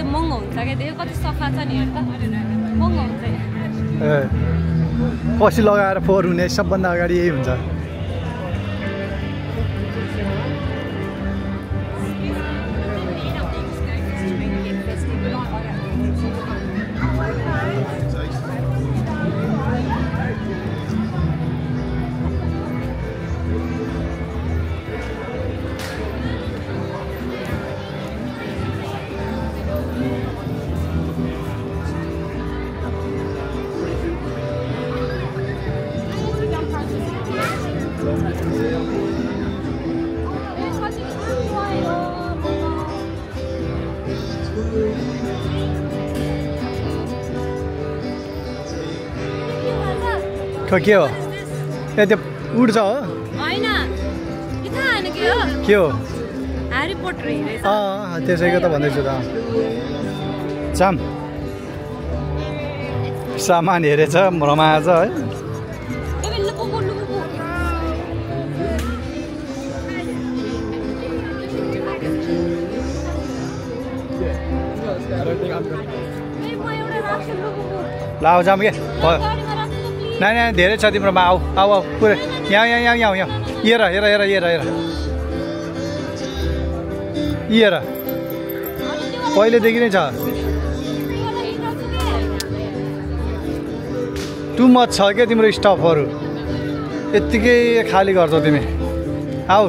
चाहिँ महँगो हुन्छ क्या त्यो कति सफा छ नि हेर त महँगो हुन्छ ए पछि लगाएर फोहोर हुने सबभन्दा अगाडि यही हुन्छ के हो ए त्यो उड्छ हो हैन के थाहा हैन के हो ह्यारी पोटर हेरेछ त्यसैको त भन्दैछु त सामान हेरेछ रमाएछ है लाऊ जाम के नानी धेरै छ तिम्रोमा आऊ आऊ आऊ पुरै यहाँ हेर पहिलेदेखि नै छ टु मच छ क्या तिम्रो स्टफहरू यत्तिकै खाली गर्छौ तिमी आऊ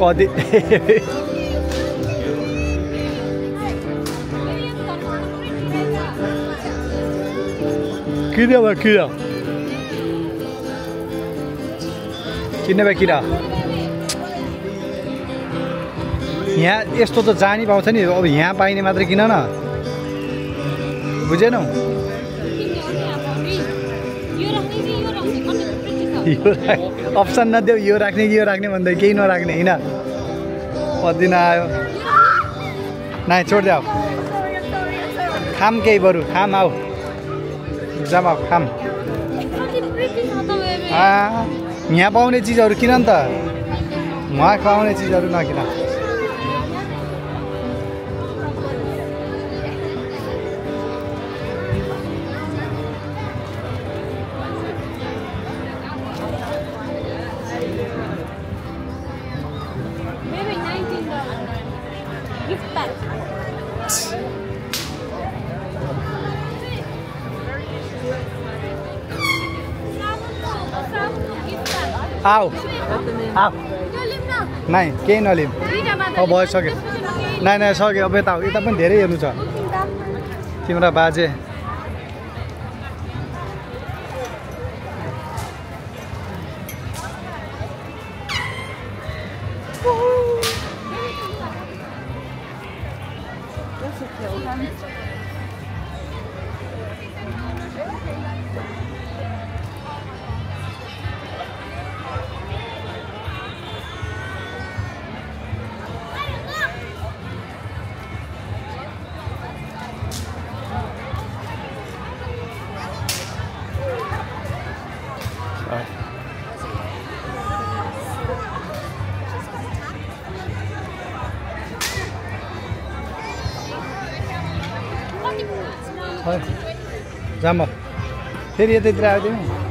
कति किने भयो किरा किन्ने भयो किरा यहाँ यस्तो त जानी पाउँछ नि अब यहाँ पाइने मात्रै किन न बुझेनौ अप्सन नदेऊ यो राख्ने कि यो राख्ने भन्दै केही नराख्ने होइन कति नआयो नाइ छोडिदेऊ खाम केही बरु खाम आऊ जमा खाम यहाँ पाउने चिजहरू किन नि त उहाँ खुवाउने चिजहरू नकिन आऊ आऊ नाइ केही नलिम अब भइसक्यो नाइ सक्यो अब यता यता पनि धेरै हेर्नु छ तिम्रो बाजे जाम फेरि यतैतिर आयो तिमी